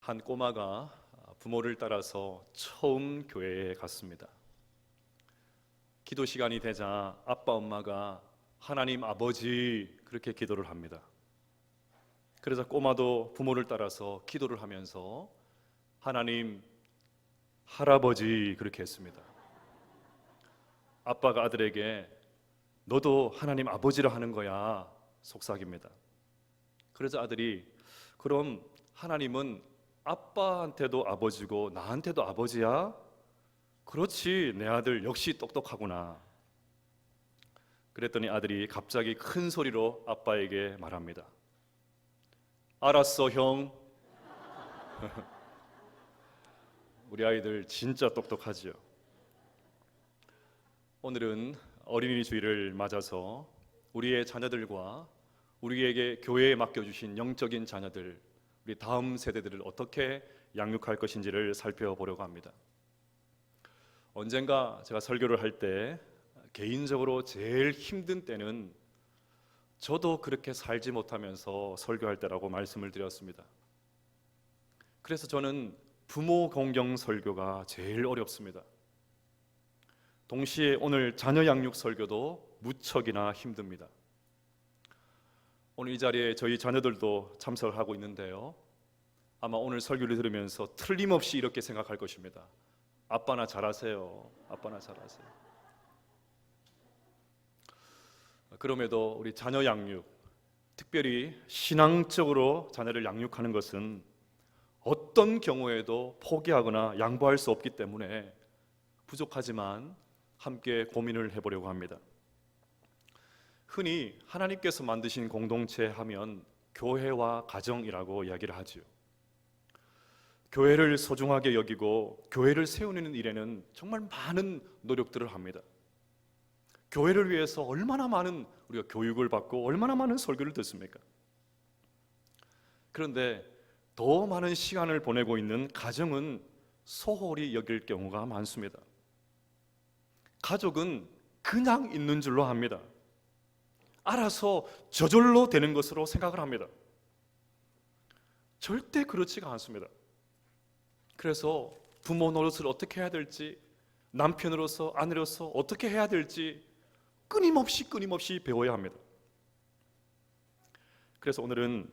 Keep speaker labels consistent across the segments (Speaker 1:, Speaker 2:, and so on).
Speaker 1: 한 꼬마가 부모를 따라서 처음 교회에 갔습니다. 기도 시간이 되자 아빠 엄마가 하나님 아버지 그렇게 기도를 합니다. 그래서 꼬마도 부모를 따라서 기도를 하면서 하나님 할아버지 그렇게 했습니다. 아빠가 아들에게 너도 하나님 아버지라 하는 거야 속삭입니다. 그래서 아들이 그럼 하나님은 아빠한테도 아버지고 나한테도 아버지야? 그렇지, 내 아들 역시 똑똑하구나. 그랬더니 아들이 갑자기 큰 소리로 아빠에게 말합니다. 알았어, 형. 우리 아이들 진짜 똑똑하지요. 오늘은 어린이 주일을 맞아서 우리의 자녀들과 우리에게 교회에 맡겨주신 영적인 자녀들, 우리 다음 세대들을 어떻게 양육할 것인지를 살펴보려고 합니다. 언젠가 제가 설교를 할 때 개인적으로 제일 힘든 때는 저도 그렇게 살지 못하면서 설교할 때라고 말씀을 드렸습니다. 그래서 저는 부모 공경 설교가 제일 어렵습니다. 동시에 오늘 자녀 양육 설교도 무척이나 힘듭니다. 오늘 이 자리에 저희 자녀들도 참석을 하고 있는데요, 아마 오늘 설교를 들으면서 틀림없이 이렇게 생각할 것입니다. 아빠나 잘하세요. 아빠나 잘하세요. 그럼에도 우리 자녀 양육, 특별히 신앙적으로 자녀를 양육하는 것은 어떤 경우에도 포기하거나 양보할 수 없기 때문에 부족하지만 함께 고민을 해보려고 합니다. 흔히 하나님께서 만드신 공동체 하면 교회와 가정이라고 이야기를 하지요. 교회를 소중하게 여기고 교회를 세우는 일에는 정말 많은 노력들을 합니다. 교회를 위해서 얼마나 많은 우리가 교육을 받고 얼마나 많은 설교를 듣습니까? 그런데 더 많은 시간을 보내고 있는 가정은 소홀히 여길 경우가 많습니다. 가족은 그냥 있는 줄로 합니다. 알아서 저절로 되는 것으로 생각을 합니다. 절대 그렇지가 않습니다. 그래서 부모 노릇을 어떻게 해야 될지, 남편으로서 아내로서 어떻게 해야 될지 끊임없이 배워야 합니다. 그래서 오늘은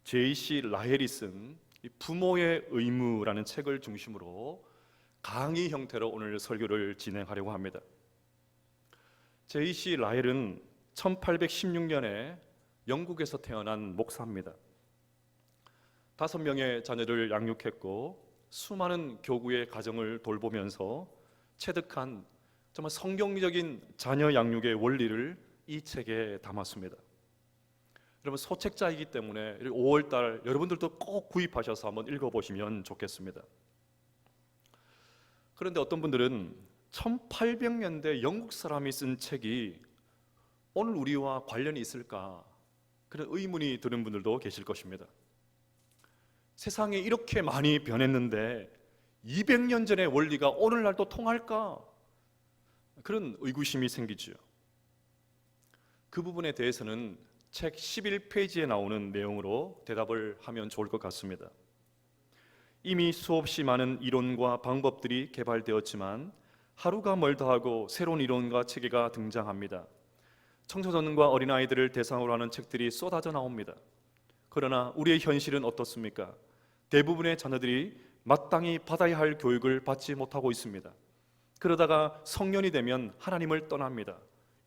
Speaker 1: J.C. 라헬이 쓴 부모의 의무라는 책을 중심으로 강의 형태로 오늘 설교를 진행하려고 합니다. J.C. 라헬은 1816년에 영국에서 태어난 목사입니다. 5명의 자녀를 양육했고 수많은 교구의 가정을 돌보면서 체득한 정말 성경적인 자녀 양육의 원리를 이 책에 담았습니다. 여러분, 소책자이기 때문에 5월달 여러분들도 꼭 구입하셔서 한번 읽어보시면 좋겠습니다. 그런데 어떤 분들은 1800년대 영국 사람이 쓴 책이 오늘 우리와 관련이 있을까, 그런 의문이 드는 분들도 계실 것입니다. 세상이 이렇게 많이 변했는데 200년 전의 원리가 오늘날도 통할까? 그런 의구심이 생기죠. 그 부분에 대해서는 책 11페이지에 나오는 내용으로 대답을 하면 좋을 것 같습니다. 이미 수없이 많은 이론과 방법들이 개발되었지만 하루가 멀다 하고 새로운 이론과 체계가 등장합니다. 청소년과 어린아이들을 대상으로 하는 책들이 쏟아져 나옵니다. 그러나 우리의 현실은 어떻습니까? 대부분의 자녀들이 마땅히 받아야 할 교육을 받지 못하고 있습니다. 그러다가 성년이 되면 하나님을 떠납니다.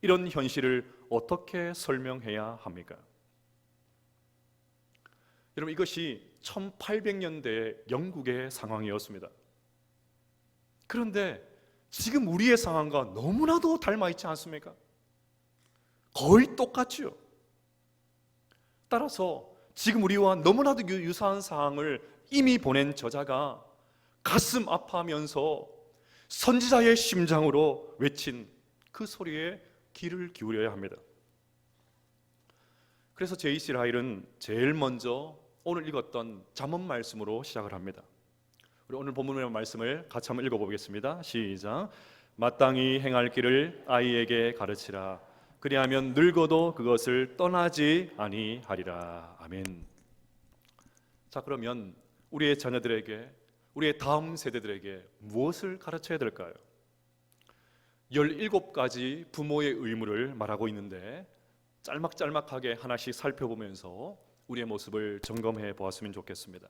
Speaker 1: 이런 현실을 어떻게 설명해야 합니까? 여러분, 이것이 1800년대 영국의 상황이었습니다. 그런데 지금 우리의 상황과 너무나도 닮아 있지 않습니까? 거의 똑같지요. 따라서 지금 우리와 너무나도 유사한 상황을 이미 보낸 저자가 가슴 아파하면서 선지자의 심장으로 외친 그 소리에 귀를 기울여야 합니다. 그래서 J.C. 라헬은 제일 먼저 오늘 읽었던 잠언 말씀으로 시작을 합니다. 우리 오늘 본문의 말씀을 같이 한번 읽어보겠습니다. 시작. 마땅히 행할 길을 아이에게 가르치라. 그리하면 늙어도 그것을 떠나지 아니하리라. 아멘. 자, 그러면 우리의 자녀들에게, 우리의 다음 세대들에게 무엇을 가르쳐야 될까요? 17가지 부모의 의무를 말하고 있는데 짤막짤막하게 하나씩 살펴보면서 우리의 모습을 점검해 보았으면 좋겠습니다.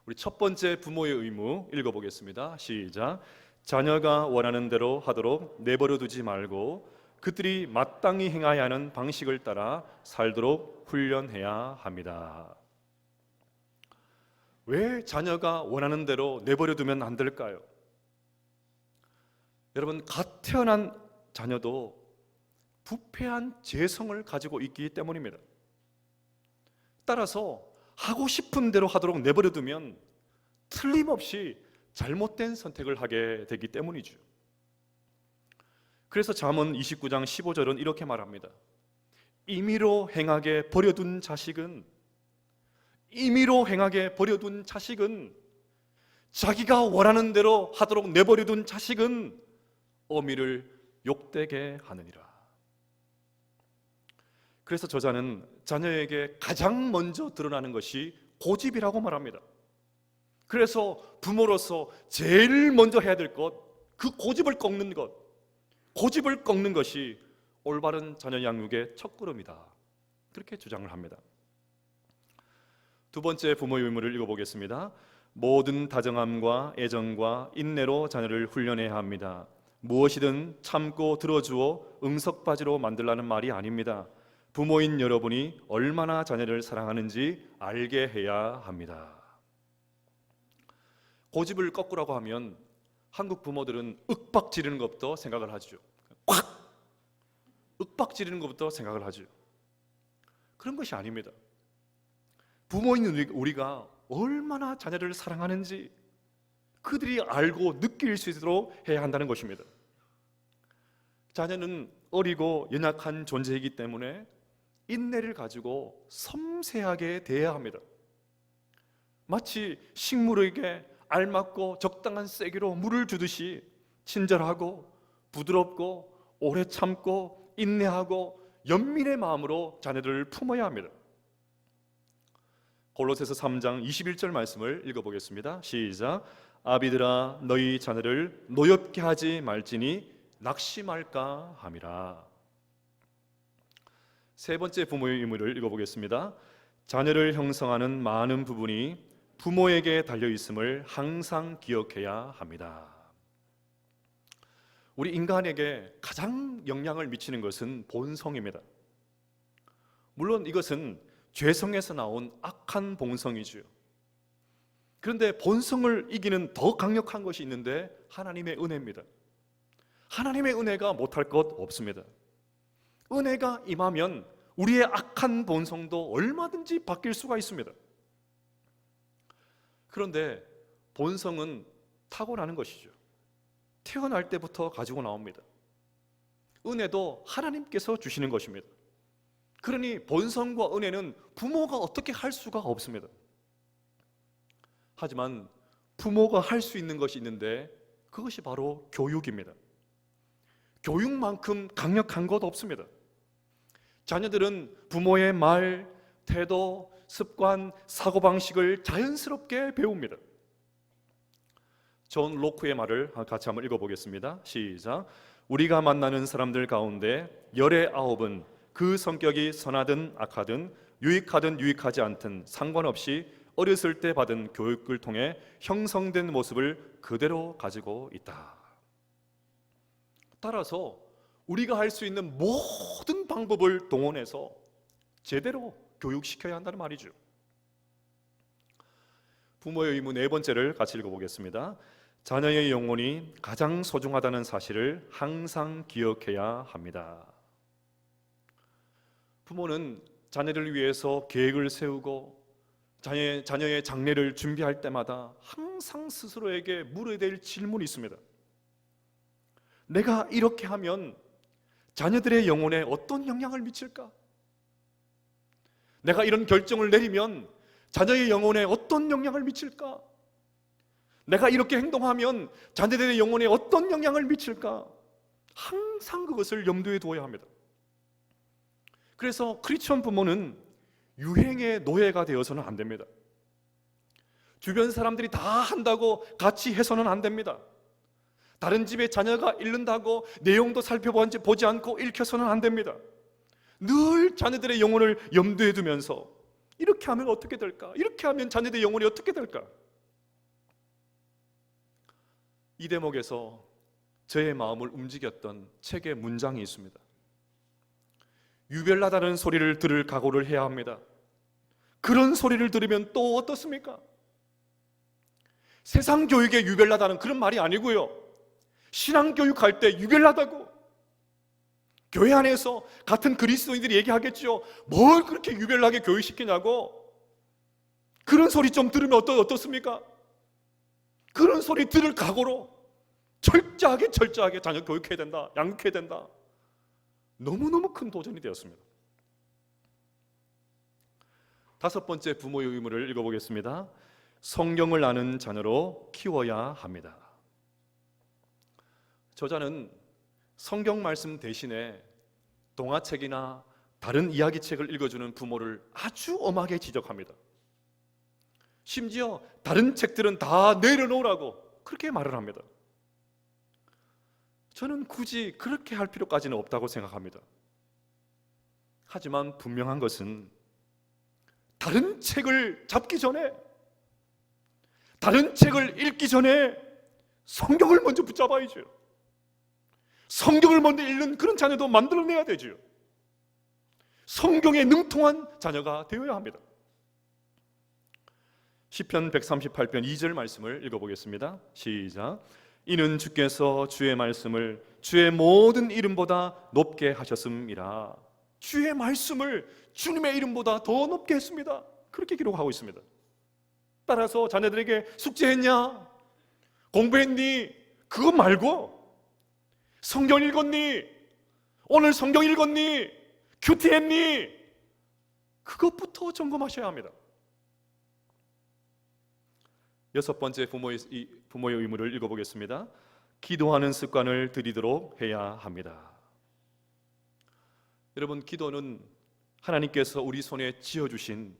Speaker 1: 우리 첫 번째 부모의 의무 읽어보겠습니다. 시작. 자녀가 원하는 대로 하도록 내버려 두지 말고 그들이 마땅히 행해야 하는 방식을 따라 살도록 훈련해야 합니다. 왜 자녀가 원하는 대로 내버려 두면 안 될까요? 여러분, 갓 태어난 자녀도 부패한 재성을 가지고 있기 때문입니다. 따라서 하고 싶은 대로 하도록 내버려 두면 틀림없이 잘못된 선택을 하게 되기 때문이죠. 그래서 잠언 29장 15절은 이렇게 말합니다. 임의로 행하게 버려둔 자식은 자기가 원하는 대로 하도록 내버려둔 자식은 어미를 욕되게 하느니라. 그래서 저자는 자녀에게 가장 먼저 드러나는 것이 고집이라고 말합니다. 그래서 부모로서 제일 먼저 해야 될 것, 그 고집을 꺾는 것이 올바른 자녀 양육의 첫걸음이다. 그렇게 주장을 합니다. 두 번째 부모의 의무를 읽어보겠습니다. 모든 다정함과 애정과 인내로 자녀를 훈련해야 합니다. 무엇이든 참고 들어주어 응석바지로 만들라는 말이 아닙니다. 부모인 여러분이 얼마나 자녀를 사랑하는지 알게 해야 합니다. 고집을 꺾으라고 하면 한국 부모들은 윽박 지르는 것부터 생각을 하죠. 콱! 윽박 지르는 것부터 생각을 하죠. 그런 것이 아닙니다. 부모인 우리가 얼마나 자녀를 사랑하는지 그들이 알고 느낄 수 있도록 해야 한다는 것입니다. 자녀는 어리고 연약한 존재이기 때문에 인내를 가지고 섬세하게 대해야 합니다. 마치 식물에게 알맞고 적당한 세기로 물을 주듯이 친절하고 부드럽고 오래 참고 인내하고 연민의 마음으로 자녀들을 품어야 합니다. 골로새서 3장 21절 말씀을 읽어보겠습니다. 시작. 아비들아 너희 자녀를 노엽게 하지 말지니 낙심할까 함이라. 세 번째 부모의 의무를 읽어보겠습니다. 자녀를 형성하는 많은 부분이 부모에게 달려있음을 항상 기억해야 합니다. 우리 인간에게 가장 영향을 미치는 것은 본성입니다. 물론 이것은 죄성에서 나온 악한 본성이죠. 그런데 본성을 이기는 더 강력한 것이 있는데 하나님의 은혜입니다. 하나님의 은혜가 못할 것 없습니다. 은혜가 임하면 우리의 악한 본성도 얼마든지 바뀔 수가 있습니다. 그런데 본성은 타고나는 것이죠. 태어날 때부터 가지고 나옵니다. 은혜도 하나님께서 주시는 것입니다. 그러니 본성과 은혜는 부모가 어떻게 할 수가 없습니다. 하지만 부모가 할 수 있는 것이 있는데 그것이 바로 교육입니다. 교육만큼 강력한 것 없습니다. 자녀들은 부모의 말, 태도, 습관, 사고방식을 자연스럽게 배웁니다. 존 로크의 말을 같이 한번 읽어보겠습니다. 시작. 우리가 만나는 사람들 가운데 19은 그 성격이 선하든 악하든 유익하든 유익하지 않든 상관없이 어렸을 때 받은 교육을 통해 형성된 모습을 그대로 가지고 있다. 따라서 우리가 할 수 있는 모든 방법을 동원해서 제대로 교육시켜야 한다는 말이죠. 부모의 의무 네 번째를 같이 읽어보겠습니다. 자녀의 영혼이 가장 소중하다는 사실을 항상 기억해야 합니다. 부모는 자녀를 위해서 계획을 세우고 자녀의 장례를 준비할 때마다 항상 스스로에게 물어야 될 질문이 있습니다. 내가 이렇게 하면 자녀들의 영혼에 어떤 영향을 미칠까? 내가 이런 결정을 내리면 자녀의 영혼에 어떤 영향을 미칠까? 내가 이렇게 행동하면 자녀들의 영혼에 어떤 영향을 미칠까? 항상 그것을 염두에 두어야 합니다. 그래서 크리스천 부모는 유행의 노예가 되어서는 안 됩니다. 주변 사람들이 다 한다고 같이 해서는 안 됩니다. 다른 집에 자녀가 읽는다고 내용도 살펴보지 않고 읽혀서는 안 됩니다. 늘 자녀들의 영혼을 염두에 두면서 이렇게 하면 어떻게 될까? 이렇게 하면 자녀들의 영혼이 어떻게 될까? 이 대목에서 저의 마음을 움직였던 책의 문장이 있습니다. 유별나다는 소리를 들을 각오를 해야 합니다. 그런 소리를 들으면 또 어떻습니까? 세상 교육에 유별나다는 그런 말이 아니고요, 신앙 교육할 때 유별나다고, 교회 안에서 같은 그리스도인들이 얘기하겠죠. 뭘 그렇게 유별나게 교육시키냐고. 그런 소리 좀 들으면 어떻습니까? 그런 소리 들을 각오로 철저하게 자녀 교육해야 된다, 양육해야 된다. 너무너무 큰 도전이 되었습니다. 다섯 번째 부모의 의무를 읽어보겠습니다. 성경을 아는 자녀로 키워야 합니다. 저자는 성경 말씀 대신에 동화책이나 다른 이야기책을 읽어주는 부모를 아주 엄하게 지적합니다. 심지어 다른 책들은 다 내려놓으라고 그렇게 말을 합니다. 저는 굳이 그렇게 할 필요까지는 없다고 생각합니다. 하지만 분명한 것은 다른 책을 잡기 전에, 다른 책을 읽기 전에 성경을 먼저 붙잡아야죠. 성경을 먼저 읽는 그런 자녀도 만들어내야 되죠. 성경에 능통한 자녀가 되어야 합니다. 시편 138편 2절 말씀을 읽어보겠습니다. 시작. 이는 주께서 주의 말씀을 주의 모든 이름보다 높게 하셨음이라. 주의 말씀을 주님의 이름보다 더 높게 했습니다. 그렇게 기록하고 있습니다. 따라서 자녀들에게 숙제했냐? 공부했니? 그거 말고 성경 읽었니? 오늘 성경 읽었니? 큐티했니? 그것부터 점검하셔야 합니다. 여섯 번째 부모의 의무를 읽어보겠습니다. 기도하는 습관을 들이도록 해야 합니다. 여러분, 기도는 하나님께서 우리 손에 쥐어주신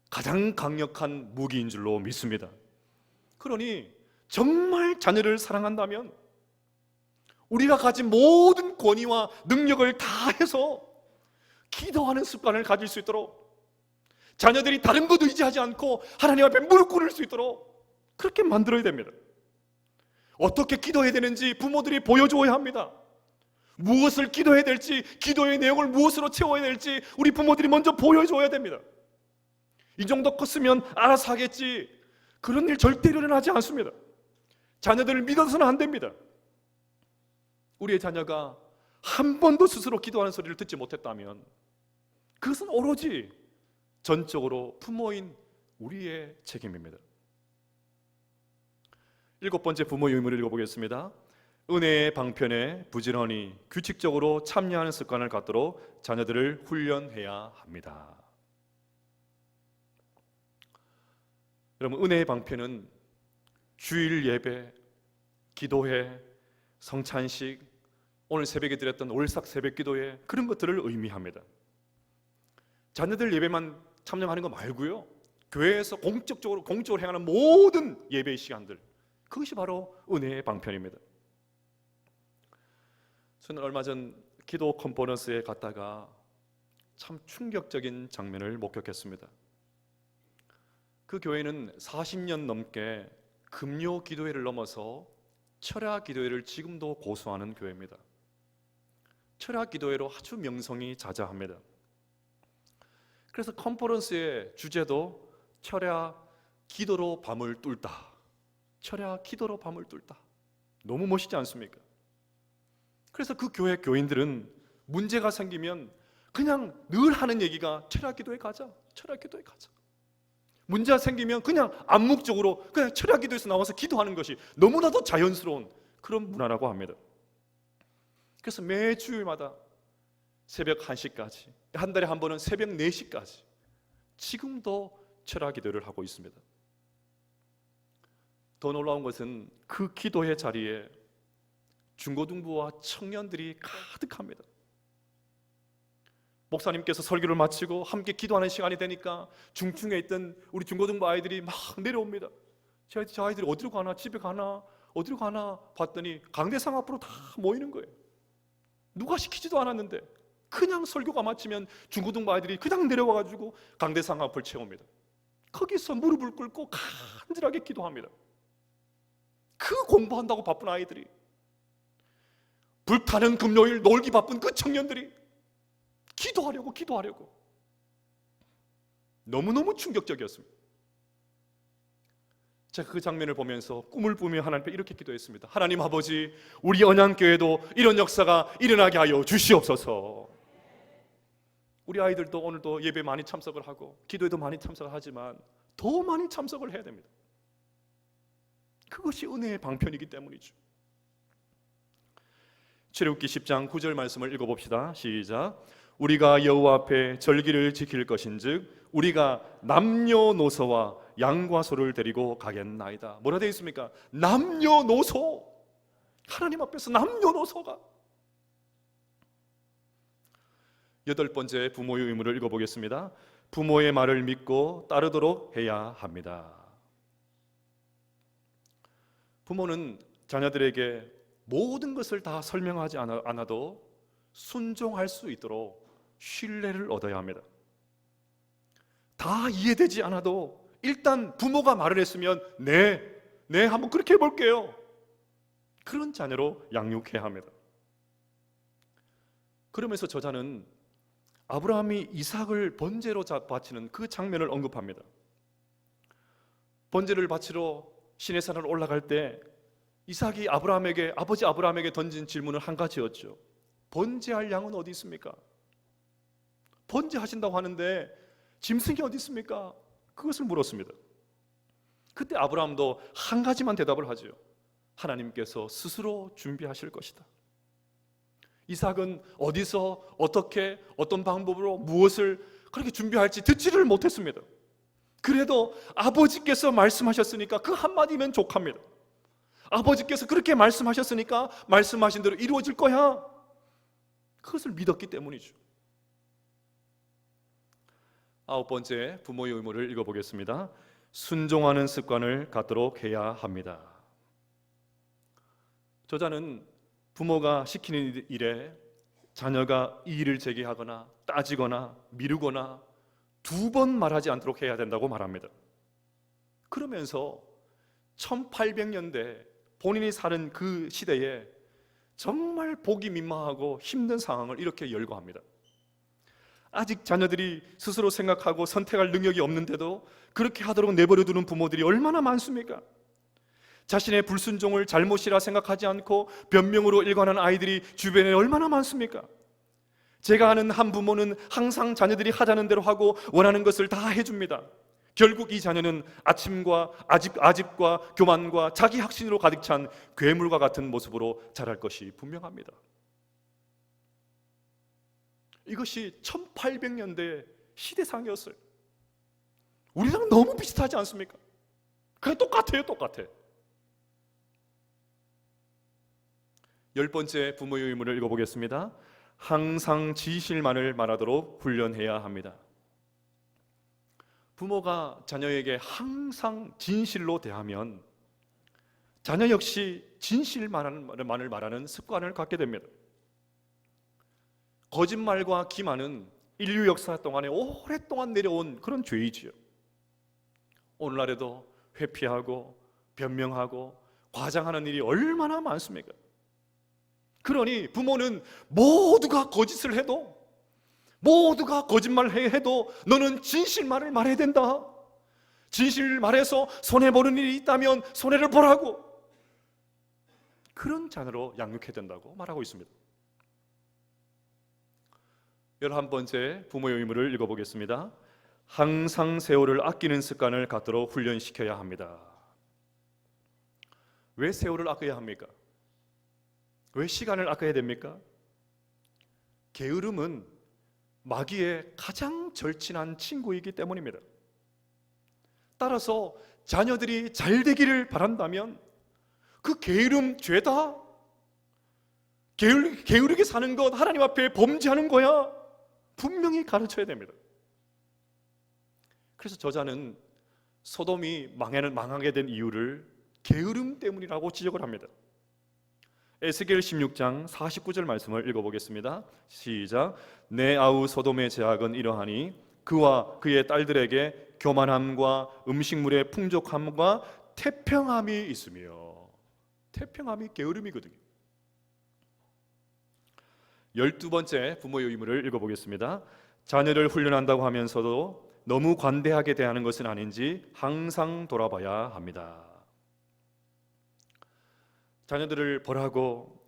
Speaker 1: 가장 강력한 무기인 줄로 믿습니다. 그러니 정말 자녀를 사랑한다면 우리가 가진 모든 권위와 능력을 다해서 기도하는 습관을 가질 수 있도록, 자녀들이 다른 것도 의지하지 않고 하나님 앞에 무릎 꿇을 수 있도록 그렇게 만들어야 됩니다. 어떻게 기도해야 되는지 부모들이 보여줘야 합니다. 무엇을 기도해야 될지, 기도의 내용을 무엇으로 채워야 될지 우리 부모들이 먼저 보여줘야 됩니다. 이 정도 컸으면 알아서 하겠지, 그런 일 절대로 일어나지 않습니다. 자녀들을 믿어서는 안 됩니다. 우리의 자녀가 한 번도 스스로 기도하는 소리를 듣지 못했다면 그것은 오로지 전적으로 부모인 우리의 책임입니다. 일곱 번째 부모의 의무를 읽어보겠습니다. 은혜의 방편에 부지런히 규칙적으로 참여하는 습관을 갖도록 자녀들을 훈련해야 합니다. 여러분, 은혜의 방편은 주일 예배, 기도회, 성찬식, 오늘 새벽에 드렸던 올삭 새벽 기도회, 그런 것들을 의미합니다. 자녀들 예배만 참여하는 거 말고요, 교회에서 공적으로 행하는 모든 예배의 시간들, 그것이 바로 은혜의 방편입니다. 저는 얼마 전 기도 컨퍼런스에 갔다가 참 충격적인 장면을 목격했습니다. 그 교회는 40년 넘게 금요 기도회를 넘어서 철야 기도회를 지금도 고수하는 교회입니다. 철야 기도회로 아주 명성이 자자합니다. 그래서 컨퍼런스의 주제도 철야 기도로 밤을 뚫다, 철야 기도로 밤을 뚫다. 너무 멋있지 않습니까? 그래서 그 교회 교인들은 문제가 생기면 그냥 늘 하는 얘기가 철야 기도에 가자, 철야 기도에 가자. 문제가 생기면 그냥 암묵적으로 그냥 철야 기도에서 나와서 기도하는 것이 너무나도 자연스러운 그런 문화라고 합니다. 그래서 매 주일마다 새벽 1시까지, 한 달에 한 번은 새벽 4시까지 지금도 철야 기도를 하고 있습니다. 더 놀라운 것은 그 기도의 자리에 중고등부와 청년들이 가득합니다. 목사님께서 설교를 마치고 함께 기도하는 시간이 되니까 중층에 있던 우리 중고등부 아이들이 막 내려옵니다. 저 아이들이 어디로 가나, 집에 가나, 어디로 가나 봤더니 강대상 앞으로 다 모이는 거예요. 누가 시키지도 않았는데 그냥 설교가 마치면 중고등부 아이들이 그냥 내려와가지고 강대상 앞을 채웁니다. 거기서 무릎을 꿇고 간절하게 기도합니다. 그 공부한다고 바쁜 아이들이, 불타는 금요일 놀기 바쁜 그 청년들이 기도하려고 너무너무 충격적이었습니다. 제가 그 장면을 보면서 꿈을 꾸며 하나님께 이렇게 기도했습니다. 하나님 아버지, 우리 언양교회도 이런 역사가 일어나게 하여 주시옵소서. 우리 아이들도 오늘도 예배 많이 참석을 하고 기도에도 많이 참석을 하지만 더 많이 참석을 해야 됩니다. 그것이 은혜의 방편이기 때문이죠. 출애굽기 10장 9절 말씀을 읽어봅시다. 시작. 우리가 여호와 앞에 절기를 지킬 것인즉 우리가 남녀노소와 양과 소를 데리고 가겠나이다. 뭐라 되어 있습니까? 남녀노소. 하나님 앞에서 남녀노소가. 8번째 부모의 의무를 읽어보겠습니다. 부모의 말을 믿고 따르도록 해야 합니다. 부모는 자녀들에게 모든 것을 다 설명하지 않아도 순종할 수 있도록 신뢰를 얻어야 합니다. 다 이해되지 않아도 일단 부모가 말을 했으면 네 한번 그렇게 해볼게요. 그런 자녀로 양육해야 합니다. 그러면서 저자는 아브라함이 이삭을 번제로 바치는 그 장면을 언급합니다. 번제를 바치러 시내산을 올라갈 때 이삭이 아버지 아브라함에게 던진 질문은 한 가지였죠. 번제할 양은 어디 있습니까? 번제하신다고 하는데 짐승이 어디 있습니까? 그것을 물었습니다. 그때 아브라함도 한 가지만 대답을 하죠. 하나님께서 스스로 준비하실 것이다. 이삭은 어디서 어떻게 어떤 방법으로 무엇을 그렇게 준비할지 듣지를 못했습니다. 그래도 아버지께서 말씀하셨으니까 그 한마디면 족합니다. 아버지께서 그렇게 말씀하셨으니까 말씀하신 대로 이루어질 거야. 그것을 믿었기 때문이죠. 9번째 부모의 의무를 읽어보겠습니다. 순종하는 습관을 갖도록 해야 합니다. 저자는 부모가 시키는 일에 자녀가 이의를 제기하거나 따지거나 미루거나 2번 말하지 않도록 해야 된다고 말합니다. 그러면서 1800년대 본인이 사는 그 시대에 정말 보기 민망하고 힘든 상황을 이렇게 열거합니다. 아직 자녀들이 스스로 생각하고 선택할 능력이 없는데도 그렇게 하도록 내버려 두는 부모들이 얼마나 많습니까? 자신의 불순종을 잘못이라 생각하지 않고 변명으로 일관하는 아이들이 주변에 얼마나 많습니까? 제가 아는 한 부모는 항상 자녀들이 하자는 대로 하고 원하는 것을 다 해줍니다. 결국 이 자녀는 아침과 아집과 교만과 자기 확신으로 가득 찬 괴물과 같은 모습으로 자랄 것이 분명합니다. 이것이 1800년대 시대상이었어요. 우리랑 너무 비슷하지 않습니까? 그냥 똑같아요. 10번째 부모의 의무를 읽어보겠습니다. 항상 진실만을 말하도록 훈련해야 합니다. 부모가 자녀에게 항상 진실로 대하면 자녀 역시 진실만을 말하는 습관을 갖게 됩니다. 거짓말과 기만은 인류 역사 동안에 오랫동안 내려온 그런 죄이지요. 오늘날에도 회피하고 변명하고 과장하는 일이 얼마나 많습니까? 그러니 부모는 모두가 거짓을 해도, 모두가 거짓말을 해도 너는 진실만을 말해야 된다. 진실을 말해서 손해보는 일이 있다면 손해를 보라고, 그런 자녀로 양육해야 된다고 말하고 있습니다. 11번째 부모의 의무를 읽어보겠습니다. 항상 세월을 아끼는 습관을 갖도록 훈련시켜야 합니다. 왜 세월을 아껴야 합니까? 왜 시간을 아껴야 됩니까? 게으름은 마귀의 가장 절친한 친구이기 때문입니다. 따라서 자녀들이 잘 되기를 바란다면 그 게으름 죄다. 게으르게 사는 것 하나님 앞에 범죄하는 거야. 분명히 가르쳐야 됩니다. 그래서 저자는 소돔이 망하게 된 이유를 게으름 때문이라고 지적을 합니다. 에스겔 16장 49절 말씀을 읽어보겠습니다. 시작. 내 아우 소돔의 죄악은 이러하니 그와 그의 딸들에게 교만함과 음식물의 풍족함과 태평함이 있으며, 태평함이 게으름이거든요. 12번째 부모의 의무를 읽어보겠습니다. 자녀를 훈련한다고 하면서도 너무 관대하게 대하는 것은 아닌지 항상 돌아봐야 합니다. 자녀들을 벌하고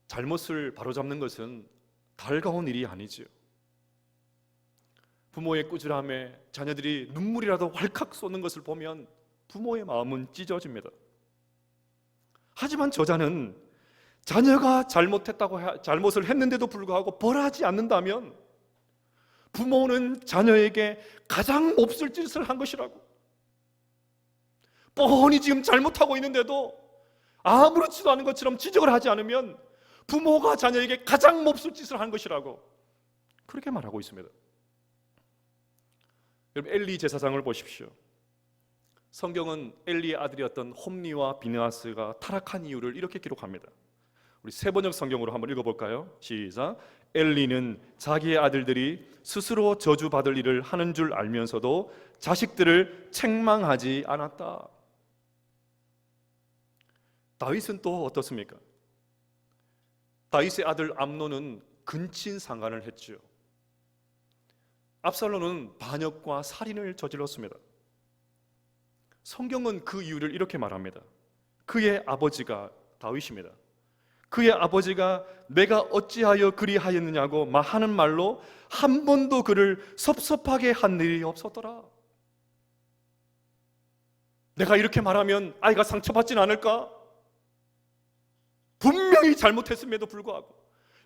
Speaker 1: 잘못을 바로잡는 것은 달가운 일이 아니죠. 부모의 꾸준함에 자녀들이 눈물이라도 왈칵 쏟는 것을 보면 부모의 마음은 찢어집니다. 하지만 저자는 자녀가 잘못을 했는데도 불구하고 벌하지 않는다면 부모는 자녀에게 가장 몹쓸 짓을 한 것이라고, 뻔히 지금 잘못하고 있는데도 아무렇지도 않은 것처럼 지적을 하지 않으면 부모가 자녀에게 가장 몹쓸 짓을 한 것이라고 그렇게 말하고 있습니다. 여러분, 엘리 제사장을 보십시오. 성경은 엘리의 아들이었던 홈리와 비느하스가 타락한 이유를 이렇게 기록합니다. 우리 세번역 성경으로 한번 읽어볼까요? 시작. 엘리는 자기의 아들들이 스스로 저주받을 일을 하는 줄 알면서도 자식들을 책망하지 않았다. 다윗은 또 어떻습니까? 다윗의 아들 암논은 근친상간을 했죠. 압살롬은 반역과 살인을 저질렀습니다. 성경은 그 이유를 이렇게 말합니다. 그의 아버지가 다윗입니다. 그의 아버지가 내가 어찌하여 그리하였느냐고 하는 말로 한 번도 그를 섭섭하게 한 일이 없었더라. 내가 이렇게 말하면 아이가 상처받진 않을까? 분명히 잘못했음에도 불구하고,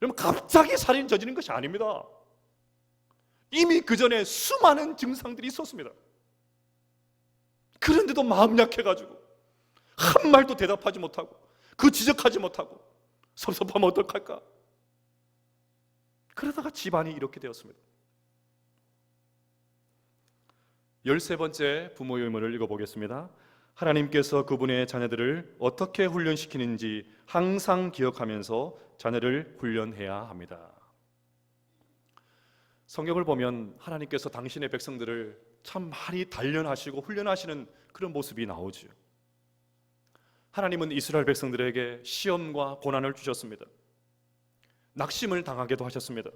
Speaker 1: 여러분, 갑자기 살인 저지른 것이 아닙니다. 이미 그 전에 수많은 증상들이 있었습니다. 그런데도 마음 약해가지고 한 말도 대답하지 못하고 그 지적하지 못하고 섭섭하면 어떡할까? 그러다가 집안이 이렇게 되었습니다. 13번째 부모의 의무를 읽어보겠습니다. 하나님께서 그분의 자녀들을 어떻게 훈련시키는지 항상 기억하면서 자녀를 훈련해야 합니다. 성경을 보면 하나님께서 당신의 백성들을 참 많이 단련하시고 훈련하시는 그런 모습이 나오죠. 하나님은 이스라엘 백성들에게 시험과 고난을 주셨습니다. 낙심을 당하게도 하셨습니다.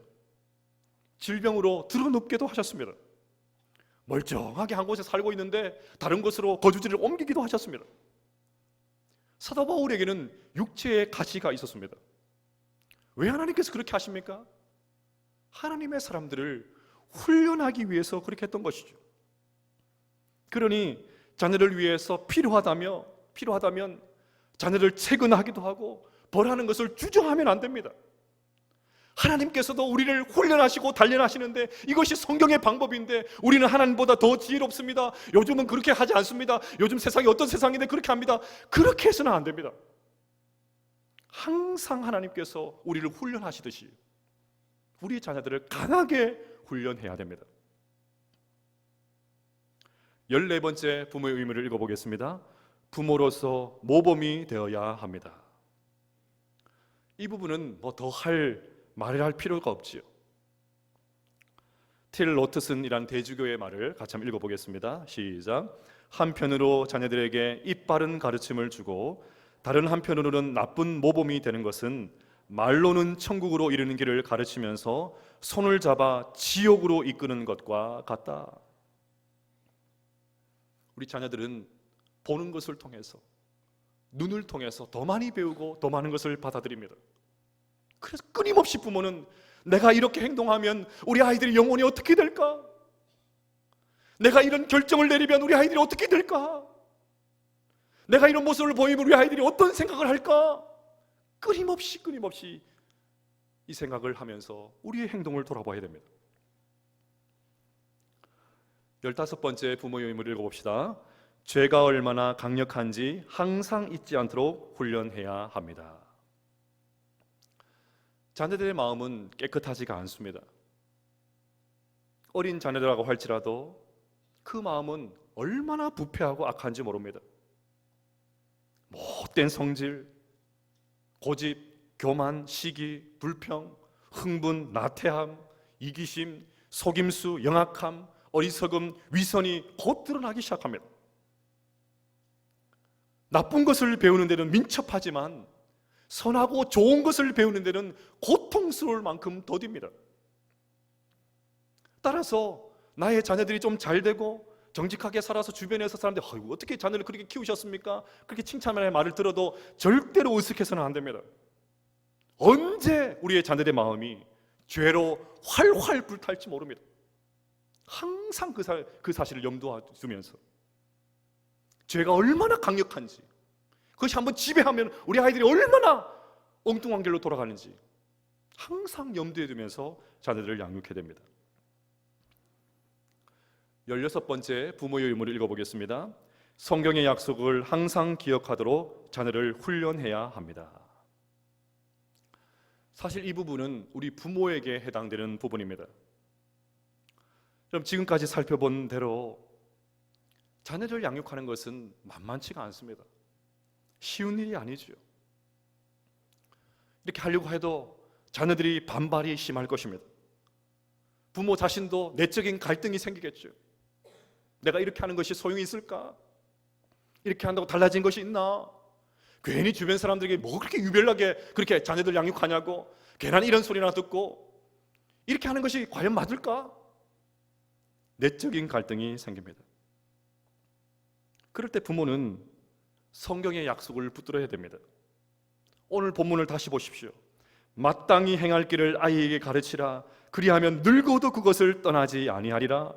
Speaker 1: 질병으로 드러눕게도 하셨습니다. 멀쩡하게 한 곳에 살고 있는데 다른 곳으로 거주지를 옮기기도 하셨습니다. 사도 바울에게는 육체의 가시가 있었습니다. 왜 하나님께서 그렇게 하십니까? 하나님의 사람들을 훈련하기 위해서 그렇게 했던 것이죠. 그러니 자녀를 위해서 필요하다면 자녀를 채근하기도 하고 벌하는 것을 주저하면 안 됩니다. 하나님께서도 우리를 훈련하시고 단련하시는데 이것이 성경의 방법인데 우리는 하나님보다 더 지혜롭습니다. 요즘은 그렇게 하지 않습니다. 요즘 세상이 어떤 세상인데 그렇게 합니다. 그렇게 해서는 안 됩니다. 항상 하나님께서 우리를 훈련하시듯이 우리 자녀들을 강하게 훈련해야 됩니다. 14번째 부모의 의무를 읽어보겠습니다. 부모로서 모범이 되어야 합니다. 이 부분은 말을 할 필요가 없지요. 틸 로트슨이란 대주교의 말을 같이 한번 읽어보겠습니다. 시작. 한편으로 자녀들에게 입바른 가르침을 주고 다른 한편으로는 나쁜 모범이 되는 것은 말로는 천국으로 이르는 길을 가르치면서 손을 잡아 지옥으로 이끄는 것과 같다. 우리 자녀들은 보는 것을 통해서, 눈을 통해서 더 많이 배우고 더 많은 것을 받아들입니다. 그래서 끊임없이 부모는 내가 이렇게 행동하면 우리 아이들이 영혼이 어떻게 될까? 내가 이런 결정을 내리면 우리 아이들이 어떻게 될까? 내가 이런 모습을 보이면 우리 아이들이 어떤 생각을 할까? 끊임없이 이 생각을 하면서 우리의 행동을 돌아봐야 됩니다. 15번째 부모의 의무를 읽어봅시다. 죄가 얼마나 강력한지 항상 잊지 않도록 훈련해야 합니다. 자녀들의 마음은 깨끗하지가 않습니다. 어린 자녀들하고 할지라도 그 마음은 얼마나 부패하고 악한지 모릅니다. 못된 성질, 고집, 교만, 시기, 불평, 흥분, 나태함, 이기심, 속임수, 영악함, 어리석음, 위선이 곧 드러나기 시작합니다. 나쁜 것을 배우는 데는 민첩하지만 선하고 좋은 것을 배우는 데는 고통스러울 만큼 더딥니다. 따라서 나의 자녀들이 좀 잘되고 정직하게 살아서 주변에서 사람들이 어떻게 자녀를 그렇게 키우셨습니까? 그렇게 칭찬의 말을 들어도 절대로 으쓱해서는 안 됩니다. 언제 우리의 자녀들의 마음이 죄로 활활 불탈지 모릅니다. 항상 그 사실을 염두에 두면서 죄가 얼마나 강력한지, 그것이 한번 지배하면 우리 아이들이 얼마나 엉뚱한 길로 돌아가는지 항상 염두에 두면서 자녀들을 양육해야 됩니다. 16번째 부모의 의무를 읽어보겠습니다. 성경의 약속을 항상 기억하도록 자녀를 훈련해야 합니다. 사실 이 부분은 우리 부모에게 해당되는 부분입니다. 그럼 지금까지 살펴본 대로 자녀를 양육하는 것은 만만치가 않습니다. 쉬운 일이 아니죠. 이렇게 하려고 해도 자녀들이 반발이 심할 것입니다. 부모 자신도 내적인 갈등이 생기겠죠. 내가 이렇게 하는 것이 소용이 있을까? 이렇게 한다고 달라진 것이 있나? 괜히 주변 사람들에게 뭐 그렇게 유별나게 그렇게 자녀들 양육하냐고 괜한 이런 소리나 듣고 이렇게 하는 것이 과연 맞을까? 내적인 갈등이 생깁니다. 그럴 때 부모는 성경의 약속을 붙들어야 됩니다. 오늘 본문을 다시 보십시오. 마땅히 행할 길을 아이에게 가르치라. 그리하면 늙어도 그것을 떠나지 아니하리라.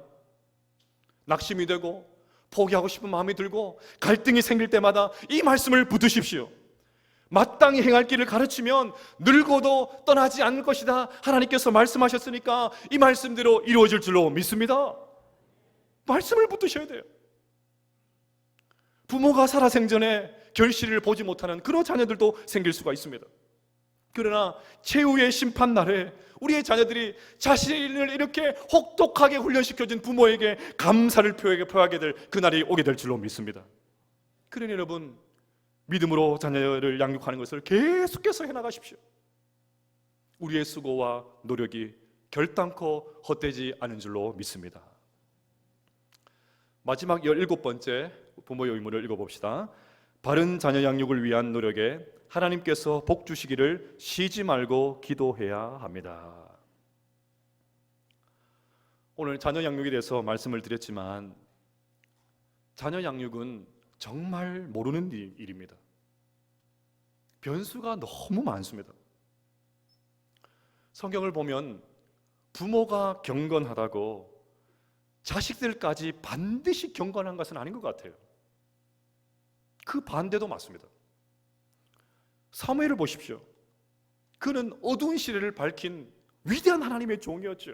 Speaker 1: 낙심이 되고 포기하고 싶은 마음이 들고 갈등이 생길 때마다 이 말씀을 붙드십시오. 마땅히 행할 길을 가르치면 늙어도 떠나지 않을 것이다. 하나님께서 말씀하셨으니까 이 말씀대로 이루어질 줄로 믿습니다. 말씀을 붙드셔야 돼요. 부모가 살아생전에 결실을 보지 못하는 그런 자녀들도 생길 수가 있습니다. 그러나 최후의 심판날에 우리의 자녀들이 자신을 이렇게 혹독하게 훈련시켜준 부모에게 감사를 표하게 될 그날이 오게 될 줄로 믿습니다. 그러니 여러분, 믿음으로 자녀를 양육하는 것을 계속해서 해나가십시오. 우리의 수고와 노력이 결단코 헛되지 않은 줄로 믿습니다. 마지막 17번째 부모의 의무를 읽어봅시다. 바른 자녀 양육을 위한 노력에 하나님께서 복 주시기를 쉬지 말고 기도해야 합니다. 오늘 자녀 양육에 대해서 말씀을 드렸지만 자녀 양육은 정말 모르는 일입니다. 변수가 너무 많습니다. 성경을 보면 부모가 경건하다고 자식들까지 반드시 경건한 것은 아닌 것 같아요. 그 반대도 맞습니다. 사무엘을 보십시오. 그는 어두운 시대를 밝힌 위대한 하나님의 종이었죠.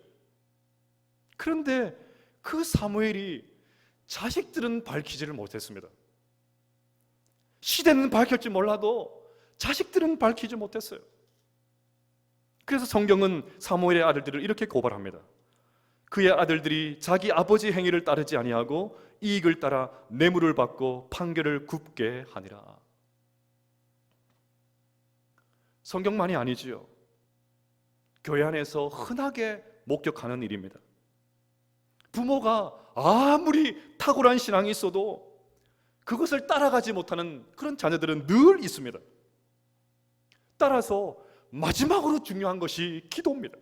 Speaker 1: 그런데 그 사무엘이 자식들은 밝히지를 못했습니다. 시대는 밝혔지 몰라도 자식들은 밝히지 못했어요. 그래서 성경은 사무엘의 아들들을 이렇게 고발합니다. 그의 아들들이 자기 아버지 행위를 따르지 아니하고 이익을 따라 뇌물을 받고 판결을 굽게 하니라. 성경만이 아니지요. 교회 안에서 흔하게 목격하는 일입니다. 부모가 아무리 탁월한 신앙이 있어도 그것을 따라가지 못하는 그런 자녀들은 늘 있습니다. 따라서 마지막으로 중요한 것이 기도입니다.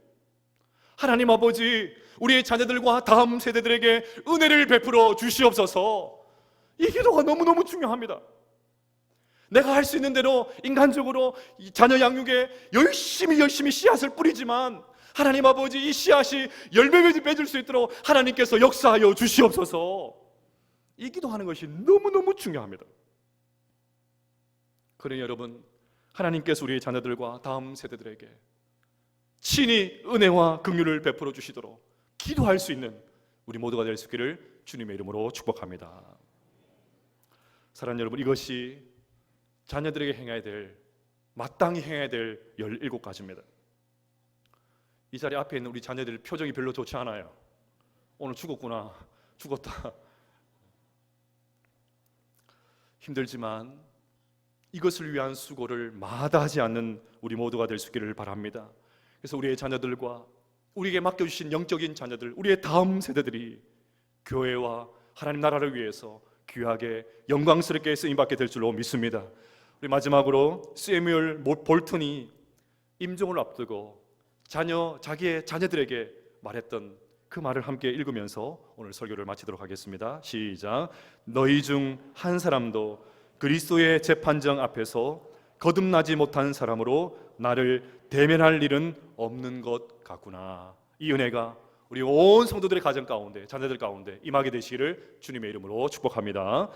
Speaker 1: 하나님 아버지, 우리의 자녀들과 다음 세대들에게 은혜를 베풀어 주시옵소서. 이 기도가 너무너무 중요합니다. 내가 할 수 있는 대로 인간적으로 이 자녀 양육에 열심히 씨앗을 뿌리지만 하나님 아버지, 이 씨앗이 열매를 맺을 수 있도록 하나님께서 역사하여 주시옵소서. 이 기도하는 것이 너무너무 중요합니다. 그러니 여러분, 하나님께서 우리의 자녀들과 다음 세대들에게 친히 은혜와 긍휼을 베풀어 주시도록 기도할 수 있는 우리 모두가 될 수 있기를 주님의 이름으로 축복합니다. 사랑하는 여러분, 이것이 자녀들에게 행해야 될, 마땅히 행해야 될 17가지입니다. 이 자리 앞에 있는 우리 자녀들 표정이 별로 좋지 않아요. 오늘 죽었구나, 죽었다. 힘들지만 이것을 위한 수고를 마다하지 않는 우리 모두가 될 수 있기를 바랍니다. 그래서 우리의 자녀들과 우리에게 맡겨주신 영적인 자녀들, 우리의 다음 세대들이 교회와 하나님 나라를 위해서 귀하게 영광스럽게 쓰임받게 될 줄로 믿습니다. 우리 마지막으로 세뮤얼 볼튼이 임종을 앞두고 자기의 자녀들에게 말했던 그 말을 함께 읽으면서 오늘 설교를 마치도록 하겠습니다. 시작. 너희 중 한 사람도 그리스도의 재판정 앞에서 거듭나지 못한 사람으로 나를 대면할 일은 없는 것 같구나. 이 은혜가 우리 온 성도들의 가정 가운데, 자녀들 가운데 임하게 되시기를 주님의 이름으로 축복합니다.